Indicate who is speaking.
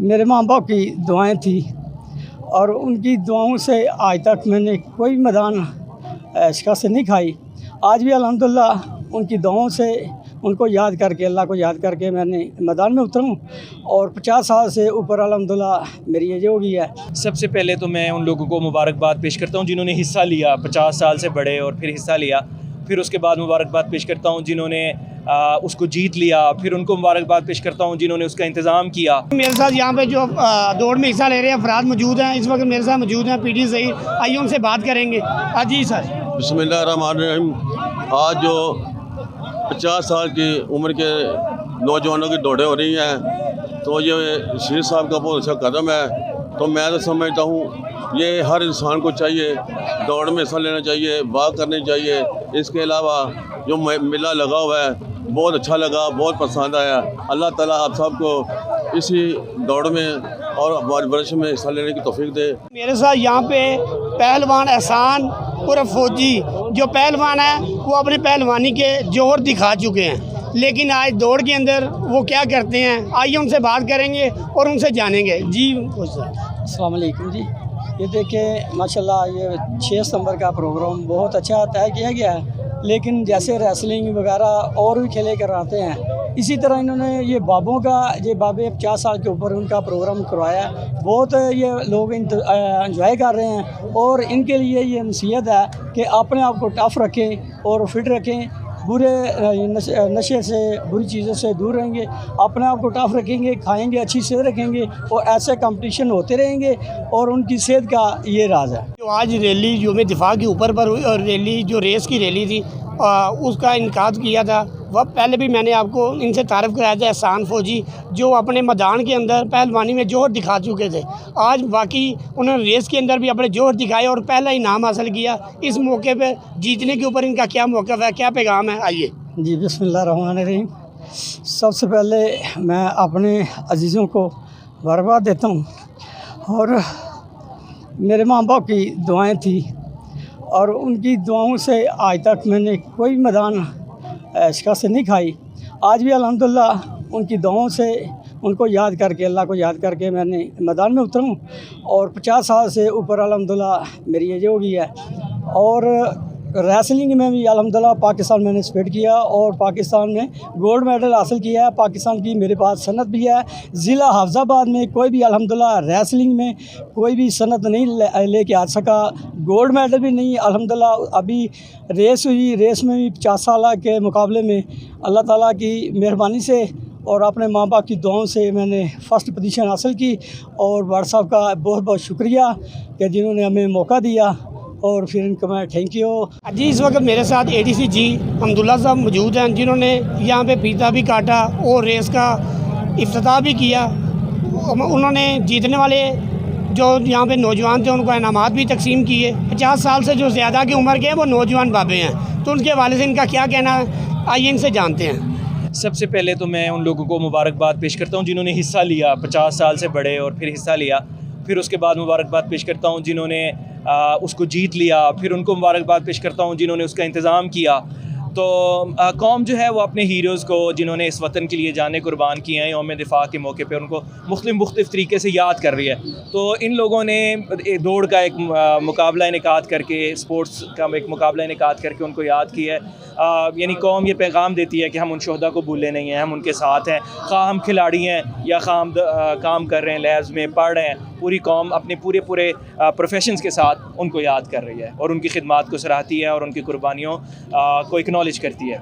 Speaker 1: मेरे माँ बाप की दुआएं थी और उनकी दुआओं से आज तक मैंने कोई मैदान शिकस्त नहीं खाई। आज भी अल्हम्दुलिल्लाह उनकी दुआओं से उनको याद करके, अल्लाह को याद करके मैंने मैदान में उतरा हूँ और 50 साल से ऊपर अल्हम्दुलिल्लाह मेरी एज हो गई है।
Speaker 2: सबसे पहले तो मैं उन लोगों को मुबारकबाद पेश करता हूँ जिन्होंने हिस्सा लिया, 50 साल से बड़े और फिर हिस्सा लिया। फिर उसके बाद मुबारकबाद पेश करता हूँ जिन्होंने उसको जीत लिया। फिर उनको मुबारकबाद पेश करता हूँ जिन्होंने उसका इंतज़ाम किया।
Speaker 3: मेरे साथ यहाँ पे जो दौड़ में हिस्सा ले रहे हैं अफराद मौजूद हैं, इस वक्त मेरे साथ मौजूद हैं पीटी सईद। आइए उनसे बात करेंगे। जी सर।
Speaker 4: बिस्मिल्लाहिर्रहमानिर्रहीम। आज जो 50 साल की उम्र के नौजवानों की दौड़ें हो रही हैं तो ये शीर साहब का बहुत अच्छा कदम है। तो मैं तो समझता हूँ ये हर इंसान को चाहिए, दौड़ में हिस्सा लेना चाहिए, वॉक करनी चाहिए। इसके अलावा जो मेला लगा हुआ है बहुत अच्छा लगा, बहुत पसंद आया। अल्लाह ताला आप सबको इसी दौड़ में और वर्ष में हिस्सा लेने की तौफीक दे।
Speaker 3: मेरे साथ यहाँ पे पहलवान एहसान उर्फ फौजी, जो पहलवान है वो अपनी पहलवानी के जोहर दिखा चुके हैं, लेकिन आज दौड़ के अंदर वो क्या करते हैं, आइए उनसे बात करेंगे और उनसे जानेंगे। जी
Speaker 1: अस्सलाम वालेकुम जी। ये देखें माशाल्लाह ये 6 सितंबर का प्रोग्राम बहुत अच्छा तय किया गया है, लेकिन जैसे रेसलिंग वगैरह और भी खेले कराते हैं, इसी तरह इन्होंने ये बाबों का, ये बाबे 50 साल के ऊपर उनका प्रोग्राम करवाया। बहुत ये लोग इंजॉय कर रहे हैं और इनके लिए ये नसीहत है कि अपने आप को टफ़ रखें और फिट रखें, बुरे नशे से, बुरी चीज़ों से दूर रहेंगे, अपने आप को टफ रखेंगे, खाएंगे, अच्छी सेहत रखेंगे और ऐसे कंपटीशन होते रहेंगे और उनकी सेहत का ये राज है।
Speaker 3: जो आज रैली जो में दिफा के ऊपर पर हुई और रैली जो रेस की रैली थी उसका इनकाद किया था, वह पहले भी मैंने आपको इनसे तारीफ़ कराया था। एहसान फौजी जो अपने मैदान के अंदर पहलवानी में जोहर दिखा चुके थे, आज बाकी उन्होंने रेस के अंदर भी अपने जोहर दिखाए और पहला इनाम हासिल किया। इस मौके पे जीतने के ऊपर इनका क्या मौक़िफ़ है, क्या पैगाम है? आइए
Speaker 1: जी। बिस्मिल्लाहिर्रहमानिर्रहीम। सबसे पहले मैं अपने अजीज़ों को मुबारकबाद देता हूँ और मेरे माँ बाप की दुआएं थी और उनकी दुआओं से आज तक मैंने कोई मैदान शिकस्त नहीं खाई। आज भी अल्हम्दुलिल्लाह उनकी दुआओं से उनको याद करके, अल्लाह को याद करके मैंने मैदान में उतरा हूँ और 50 साल से ऊपर अल्हम्दुलिल्लाह मेरी एज हो गई है। और रेसलिंग में भी अल्हम्दुलिल्लाह पाकिस्तान मैंने स्पेट किया और पाकिस्तान में गोल्ड मेडल हासिल किया है। पाकिस्तान की मेरे पास सनद भी है। ज़िला हाफिज़ाबाद में कोई भी अल्हम्दुलिल्लाह रेसलिंग में कोई भी सनद नहीं लेके आ सका, गोल्ड मेडल भी नहीं। अल्हम्दुलिल्लाह अभी रेस हुई, रेस में भी 50 साल के मुकाबले में अल्लाह ताला की मेहरबानी से और अपने माँ बाप की दुआओं से मैंने फ़र्स्ट पोजीशन हासिल की और बड़ साहब का बहुत बहुत शुक्रिया कि जिन्होंने हमें मौका दिया और फिर इनको मैं थैंक यू।
Speaker 3: जी इस वक्त मेरे साथ ADC जी अब्दुल्ला साहब मौजूद हैं, जिन्होंने यहाँ पे फीता भी काटा और रेस का इफ्तिताह भी किया। उन्होंने जीतने वाले जो यहाँ पे नौजवान थे उनको इनामात भी तकसीम किए। 50 साल से जो ज़्यादा की उम्र के हैं वो नौजवान बाबे हैं, तो उनके हवाले से इनका क्या कहना है, आइए इनसे जानते हैं।
Speaker 2: सबसे पहले तो मैं उन लोगों को मुबारकबाद पेश करता हूँ जिन्होंने हिस्सा लिया, 50 साल से बड़े और फिर हिस्सा लिया। फिर उसके बाद मुबारकबाद पेश करता हूँ जिन्होंने उसको जीत लिया। फिर उनको मुबारकबाद पेश करता हूँ जिन्होंने उसका इंतज़ाम किया। तो कौम जो है वो अपने हीरोज़ को जिन्होंने इस वतन के लिए जाने कुर्बान किए हैं यौम दिफा के मौके पे उनको मुख्तलिफ़ तरीके से याद कर रही है। तो इन लोगों ने दौड़ का एक मुकाबला इनेकाद करके, स्पोर्ट्स का एक मुकाबला इनेकाद करके उनको याद किया है। यानी कौम ये पैगाम देती है कि हम उन शोहदा को भूले नहीं हैं, हम उनके साथ हैं। खा हम खिलाड़ी हैं या खा हम काम कर रहे हैं, लैब्स में पढ़ रहे हैं, पूरी कौम अपने पूरे प्रोफेशंस के साथ उनको याद कर रही है और उनकी खिदमात को सराहती है और उनकी कुर्बानियों को एक्नॉलेज करती है।